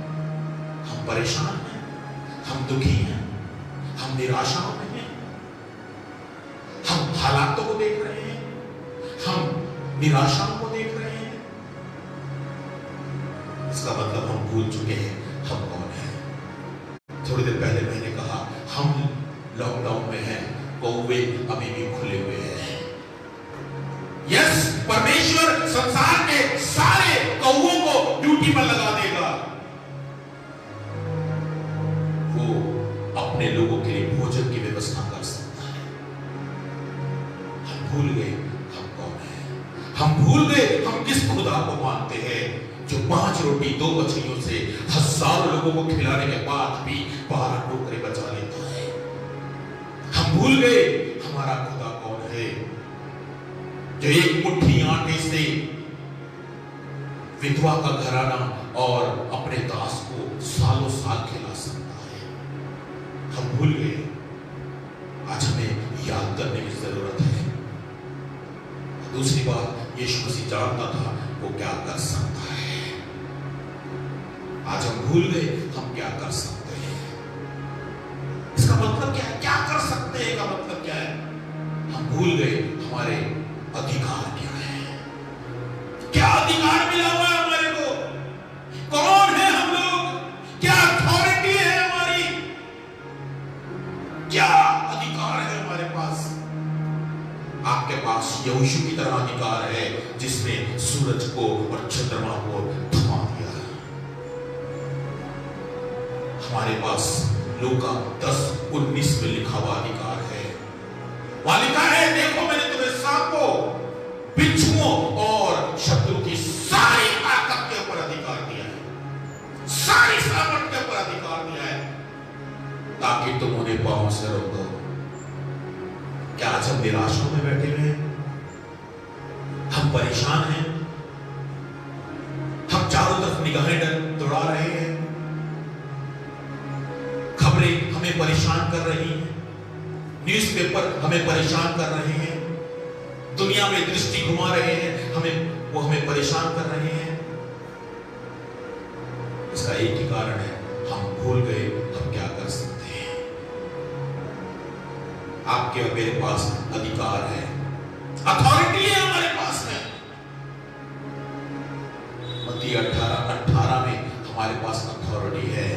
[SPEAKER 2] हम परेशान हैं, हम दुखी हैं, हम निराशाओं में हैं, हम हालातों को देख रहे हैं, हम निराशाओं को देख रहे हैं। इसका मतलब हम भूल चुके हैं हम कौन हैं। थोड़ी देर पहले मैंने कहा हम लॉकडाउन में हैं, कौवे अभी भी खुले हुए हैं। यस, परमेश्वर संसार के सारे कौवों को ड्यूटी पर लगा देगा। वो अपने लोगों के लिए भोजन की व्यवस्था कर सकता है। हम भूल गए हम कौन हैं, हम भूल गए हम किस खुदा को मानते हैं जो 5 रोटी 2 मछलियों से हजारों लोगों को खिलाने के बाद भी 12 टोकरे बचा लेता है। हम भूल गए हमारा खुदा कौन है, जो एक मुट्ठी आटे से विधवा का घराना और अपने दास को सालों साल खिला सकता है। हम भूल गए, आज हमें याद करने की जरूरत है। दूसरी बात, यीशु मसीह जानता था वो क्या कर सकता है। आज हम भूल गए हम क्या कर सकते हैं। इसका मतलब क्या है, क्या कर सकते हैं का मतलब क्या है। हम भूल गए हमारे अधिकार क्या है, क्या अधिकार मिला हुआ है हमारे को, कौन है हम लोग, क्या अथॉरिटी है हमारी, क्या अधिकार है हमारे पास। आपके पास यहोशू की तरह अधिकार है जिसने सूरज को और चंद्रमा को थमा दिया। हमारे पास लूका 10:19 में लिखा हुआ अधिकार है। वहां लिखा है, देखो मैंने तुम्हें सांपों, बिच्छुओं और शत्रु की सारी ताकत के ऊपर अधिकार दिया है, सारी सामर्थ के ऊपर अधिकार दिया है, ताकि तुम उन्हें पांव से रोक दो। क्या आज हम निराशा में बैठे हुए हैं, हम परेशान हैं, हम चारों तरफ निगाहें दौड़ा रहे हैं, हमें परेशान कर रही हैं, न्यूज़पेपर हमें परेशान कर रहे हैं, दुनिया में दृष्टि घुमा रहे हैं, वो हमें परेशान कर रहे हैं। इसका एक ही कारण है, हम भूल गए हम क्या कर सकते हैं। आपके और मेरे पास अधिकार है, अथॉरिटी है हमारे पास में। मत्ती 18 में हमारे पास अथॉरिटी है।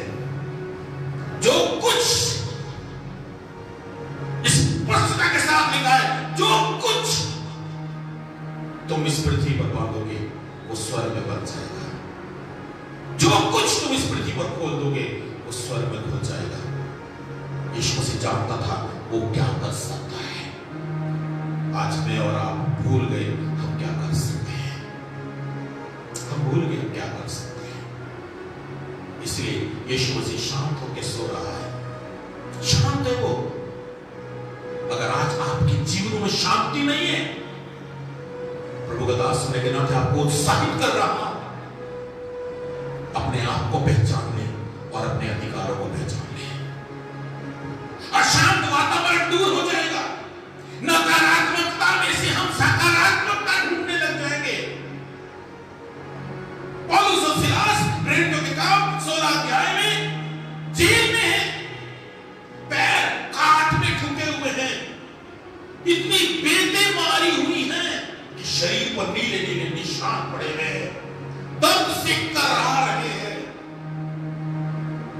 [SPEAKER 2] जो कुछ इस स्पष्टता के साथ लिखा है, जो कुछ तुम इस पृथ्वी पर बांधोगे वो स्वर्ग में बन जाएगा, जो कुछ तुम इस पृथ्वी पर खोल दोगे वो स्वर्ग में खुल जाएगा। यीशु मसीह जानता था वो क्या कर सकता है। आज मैं और आप भूल गए हम क्या कर सकते हैं, हम भूल गए हम क्या कर सकते हैं। इसलिए यीशु मसीह शांत होकर सो रहा है, शांत है वो। अगर आज आपके जीवन में शांति नहीं है, प्रभु का दास सुनने के नाते आपको उत्साहित कर रहा हूं, अपने आप को पहचान ले और अपने अधिकारों को पहचान ले। अशांत वातावरण दूर हो जाएगा, नकारात्मकता में से हम सकारात्मकता ढूंढने लग जाएंगे। पौलुस और सिलास प्रेरितों के काम 16 अध्याय में जेल में है, पैर काट में ठुके हुए हैं, इतनी बेतें मारी हुई हैं कि शरीर पर नीले नीले निशान पड़े हैं, दर्द से कराह रहे हैं।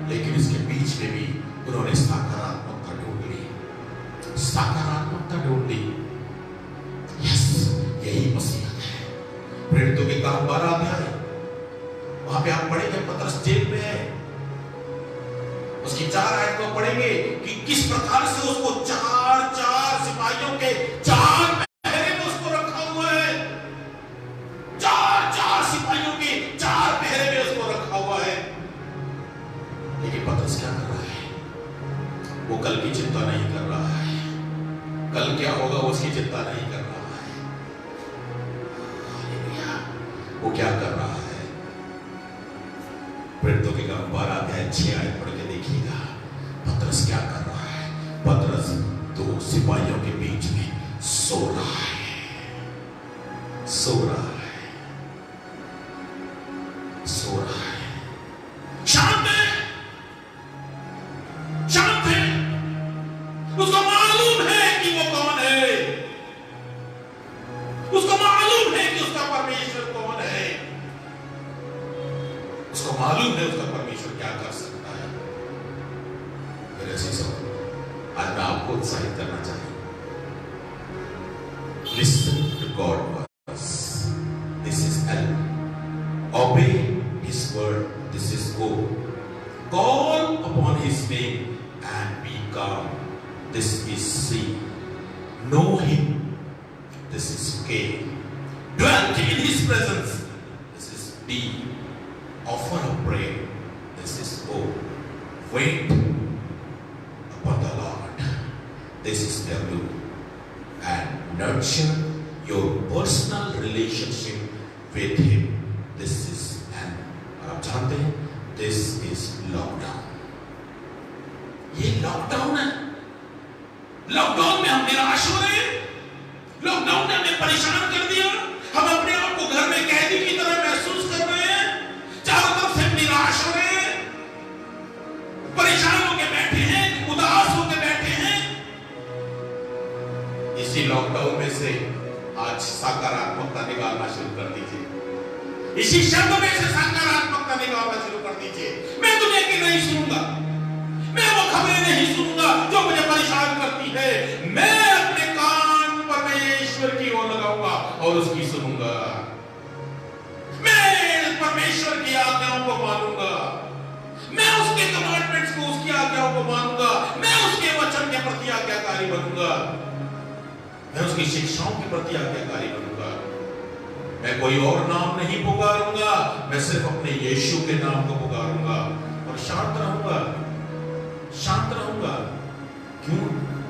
[SPEAKER 2] लेकिन इसके बीच में भी उन्होंने सकारात्मकता ढूंढ ली, सकारात्मकता ढूंढ ली। यस, यही मसीहत है। प्रेरितों के काम 12 अध्याय, वहां पे आप पढ़ेंगे पतरस जेल में है, उसकी 4 आयत को पढ़ेंगे कि किस प्रकार से उसको 4 सिपाहियों के 4 पहरे में उसको रखा हुआ है, 4 सिपाहियों के 4 पहरे में उसको रखा हुआ है। लेकिन पतरस क्या कर रहा है? वो कल की चिंता नहीं कर रहा है, कल क्या होगा उसकी चिंता नहीं कर रहा है। वो क्या कर रहा है? प्रेरितों के काम 12 अध्याय 6 आयत पढ़ के देखिएगा, पतरस क्या कर रहा है। पतरस 2 सिपाहियों के बीच में सो रहा है, सो रहा है, सो रहा है। शांत है, शांत है। उसको मालूम है कि वो कौन है, उसको मालूम है कि उसका परमेश्वर कौन है, उसको मालूम है उसका परमेश्वर क्या कर सकता है। मेरे चीजों, आज मैं आपको उत्साहित करना चाहिए। Listen to God's words. This is L. Obey His word. This is O. Call upon His name and be calm. This is C. Know Him. This is K. Dwell in His presence. This is D. Offer a prayer. This is O. Wait upon the Lord. This is W. And nurture your personal relationship with Him. This is N. और आप जानते हैं, this is lockdown. ये लॉकडाउन है। लॉकडाउन में हम निराश हो रहे हैं, लॉकडाउन ने हमें परेशान कर दिया, हम अपने आप को घर में कैदी की तरह महसूस कर रहे हैं, चारों तरफ से निराश हो रहे हैं, परेशान होकर बैठे हैं, उदास होकर बैठे हैं। इसी लॉकडाउन में से आज सकारात्मकता निकालना शुरू कर दीजिए, इसी शब्द में से सकारात्मकता निकालना शुरू कर दीजिए। मैं दुनिया की नहीं सुनूंगा, मैं वो खबरें नहीं सुनूंगा जो मुझे परेशान करती है। मैं अपने कान परमेश्वर की ओर लगाऊंगा और उसकी सुनूंगा। मैं परमेश्वर की आज्ञाओं को मानूंगा, मैं उसके कमांडमेंट्स को, उसकी आज्ञाओं को मानूंगा, मैं उसके वचन के प्रति आज्ञाकारी बनूंगा, मैं उसकी शिक्षाओं के प्रति आज्ञाकारी बनूंगा। मैं कोई और नाम नहीं पुकारूंगा, मैं सिर्फ अपने यीशु के नाम को पुकारूंगा और शांत रहूंगा, शांत रहूंगा। क्यों?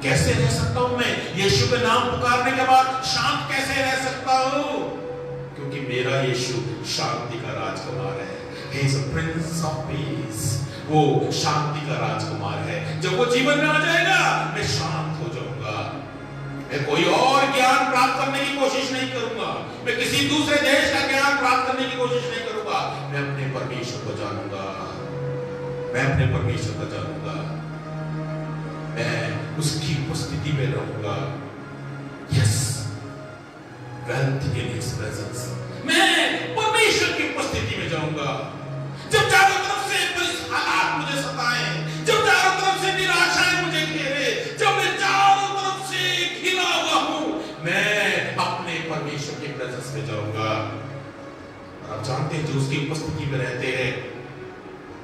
[SPEAKER 2] कैसे रह सकता हूं मैं यीशु के नाम पुकारने के बाद शांत कैसे रह सकता हूं? क्योंकि मेरा यीशु शांति का राजकुमार है। He is a Prince of Peace. वो शांति का राजकुमार है। जब वो जीवन में आ जाएगा मैं शांत हो जाऊंगा। मैं कोई और ज्ञान प्राप्त करने की कोशिश नहीं करूंगा, मैं किसी दूसरे देश का ज्ञान प्राप्त करने की कोशिश नहीं करूंगा। मैं अपने परमेश्वर को जानूंगा, मैं अपने परमेश्वर को जानूंगा, मैं उसकी उपस्थिति में रहूंगा। Yes, wealth in his presence. मैं परमेश्वर की उपस्थिति में जाऊंगा। जब चारों तरफ से हालात मुझे सताएं, जब चारों तरफ से निराशाएं मुझे घेरे, जब मैं चारों तरफ से घिरा हुआ हूं, मैं अपने परमेश्वर के प्रेजेंस में जाऊंगा। और आप जानते हैं जो उसकी उपस्थिति में रहते हैं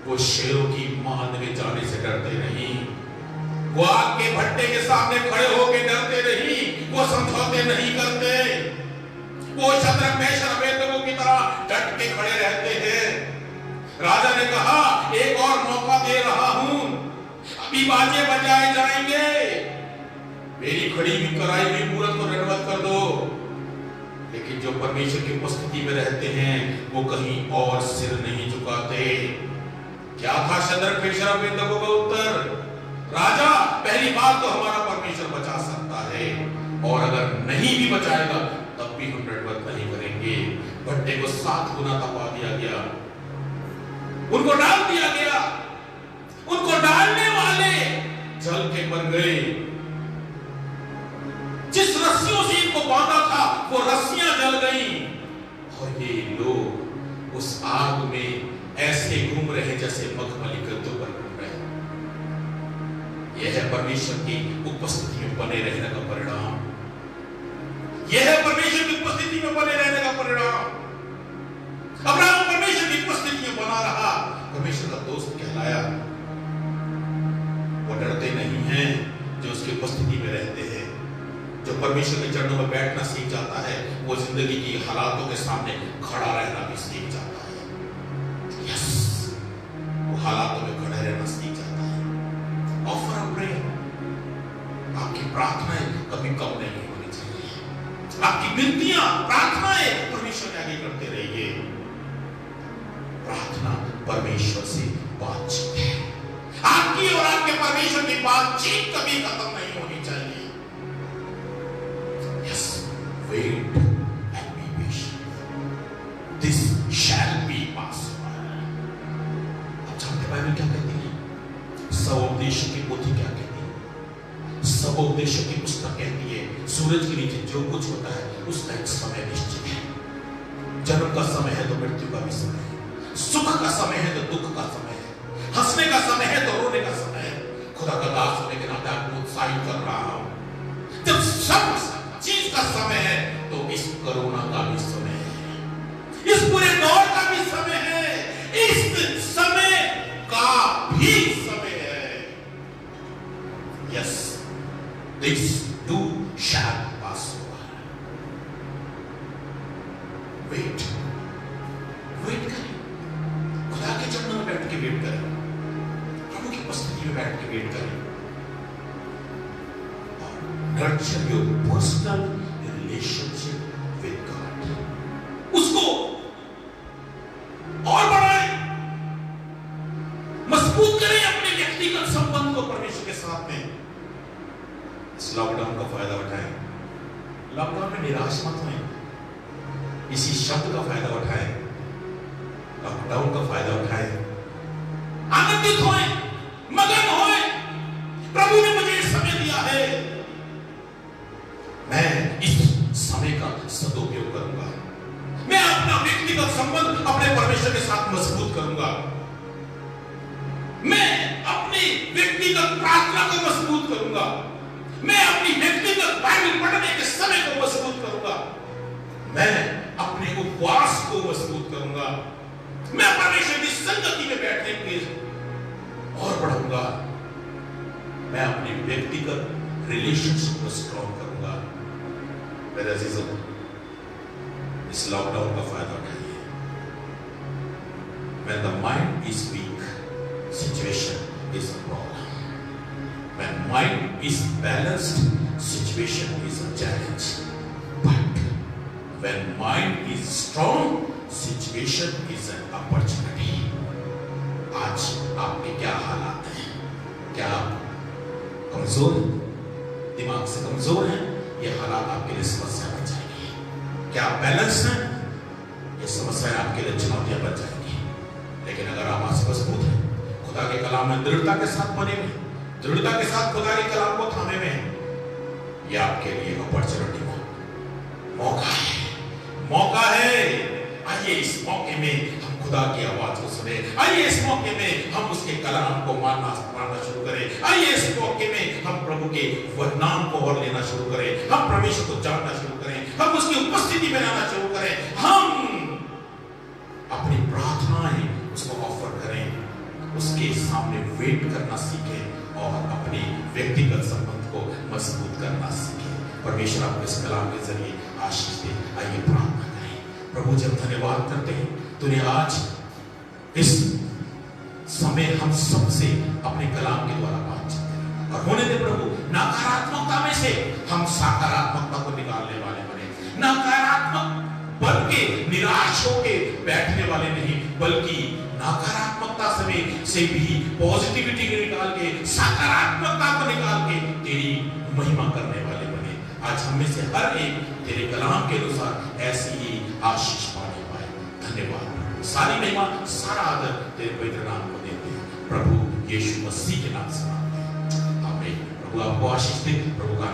[SPEAKER 2] वो शेरों की मान में जाने से डरते नहीं, वो आग के भट्टे के सामने खड़े होकर डरते नहीं, वो समझौते नहीं करते, वो शद्रक मेशक अबेदनगो की तरह डट के खड़े रहते हैं। राजा ने कहा एक और मौका दे रहा हूं, अभी बाजे बजाए जाएंगे, मेरी खड़ी हुई कराई हुई मूरत को दंडवत कर दो। लेकिन जो परमेश्वर की उपस्थिति में रहते हैं वो कहीं और सिर नहीं झुकाते। क्या था शद्रक मेशक अबेदनगो का उत्तर? राजा, पहली बात तो हमारा परमेश्वर बचा सकता है, और अगर नहीं भी बचाएगा तब भी हम दंडवत नहीं करेंगे। भट्टे को 7 गुना तपा दिया गया, उनको डाल दिया गया, उनको डालने वाले जल के मर गए। जिस रस्सियों से इनको बांधा था वो रस्सियां जल गई, और ये लोग उस आग में ऐसे घूम रहे जैसे मखमली गद्दों पर घूम रहे। यह है परमेश्वर की उपस्थिति में बने रहने का परिणाम, यह है परमेश्वर की उपस्थिति में बने रहने का परिणाम। अब्राहम परमेश्वर की उपस्थिति में बना रहा, परमेश्वर का दोस्त कहलाया। वो डरते नहीं हैं जो उसकी उपस्थिति में रहते हैं। जो परमेश्वर के चरणों में बैठना सीख जाता है वो जिंदगी की हालातों के सामने खड़ा रहना भी सीख जाता है। यस, वो हालातों में खड़ा रहना सीख जाता है। ऑफर अ प्रेयर, आपकी प्रार्थनाएं कभी कम नहीं होनी चाहिए, आपकी विनतियां प्रार्थनाएं परमेश्वर के आगे करते रहिए। प्रार्थना परमेश्वर से बातचीत है, आपकी और आपके परमेश्वर की बातचीत कभी खत्म नहीं होनी चाहिए। Yes, wait and be patient, this shall be pass over. अब जानते बाइबल क्या कहती है? सवोपदेश की पोथी क्या कहती है? सवोपदेश की पुस्तक कहती है सूरज के नीचे जो कुछ होता है उसका एक समय निश्चित है। जन्म का समय है तो मृत्यु का भी समय है, सुख का समय है तो दुख का समय है, हंसने का समय है तो रोने का समय है। खुदा का दास होने के नाते आपको उत्साहित कर रहा हूं, जब सब चीज का समय है तो इस कोरोना का भी समय है, इस पूरे दौर का भी समय है, इस समय का भी समय है। Yes, this too shall pass over. Wait, wait करें, खुदा के चरणों में बैठ के वेट करें, प्रभु की उपस्थिति में बैठ के वेट करें। Nurture your personal relationship with God, उसको और बढ़ाएं, मजबूत करें अपने व्यक्तिगत संबंध को परमेश्वर के साथ में। इस लॉकडाउन का फायदा उठाएं, लॉकडाउन में निराश मत हों, इसी शब्द का फायदा उठाएं, लॉकडाउन का फायदा उठाएं, आनंदित होएं, मगन होएं। प्रभु ने मुझे समय दिया है, मैं इस समय का सदुपयोग करूंगा, मैं अपना व्यक्तिगत संबंध अपने परमेश्वर के साथ मजबूत करूंगा, मैं अपनी व्यक्तिगत प्रार्थना को मजबूत करूंगा, मैं अपनी व्यक्तिगत बाइबल पढ़ने के समय को मजबूत करूंगा, मैं अपने उपवास को मजबूत करूंगा, मैं परमेश्वर की संगति में बैठने के लिए और बढ़ाऊंगा, मैं अपनी व्यक्तिगत रिलेशनशिप को स्ट्रॉन्ग करूंगा। मेरे अजीजों, इस लॉकडाउन का फायदा उठाइए। When the mind is weak, situation is a problem. When mind is balanced, situation is a challenge. But when mind is strong, situation is an opportunity. आज आपके क्या हालात हैं? क्या आप कमजोर हैं? दिमाग से कमजोर हैं? ये हालात आपके लिए समस्या बन जाएगी। क्या आप बैलेंस हैं? ये समस्या आपके लिए चुनौतियां बन जाएंगी। लेकिन अगर आप आज मजबूत हैं, खुदा के कलाम में दृढ़ता के साथ बने हुए, दृढ़ता के साथ खुदा के कलाम को थामे हुए हैं, ये आपके लिए अपॉर्चुनिटी मौका है। आइए इस मौके में हम खुदा की आवाज को सुने। आइए इस मौके में हम उसके कलाम को मानना शुरू करें। आइए इस मौके में हम प्रभु के नाम को और लेना शुरू करें। हम परमेश्वर को जानना शुरू करें। हम उसकी उपस्थिति में आना शुरू करें। हम अपनी प्रार्थनाएं उसको ऑफर करें, उसके सामने वेट करना सीखें और अपने व्यक्तिगत संबंध को मजबूत करना सीखें। परमेश्वर आपको इस कलाम के जरिए आशीष दे। आइए प्रार्थना करें। प्रभु जी हम धन्यवाद करते हैं, तूने आज इस समय हम सबसे अपने कलाम के द्वारा बातचीत करी और होने दे प्रभु, नकारात्मकता में से हम सकारात्मकता को निकालने वाले बने। नकारात्मक बन के निराश होके बैठने वाले नहीं, बल्कि नकारात्मकता से भी पॉजिटिविटी को निकाल के, सकारात्मकता को निकाल के तेरी महिमा करने वाले बने। आज हम में से हर एक तेरे कलाम के अनुसार ऐसी ही आशीष पाने पाए। धन्यवाद। सारी महिमा, सारा आदर तेरे पवित्र नाम को देते हैं, प्रभु यीशु मसीह के नाम से मांगते हैं। आमीन। प्रभु आपको आशीष दे। प्रभु का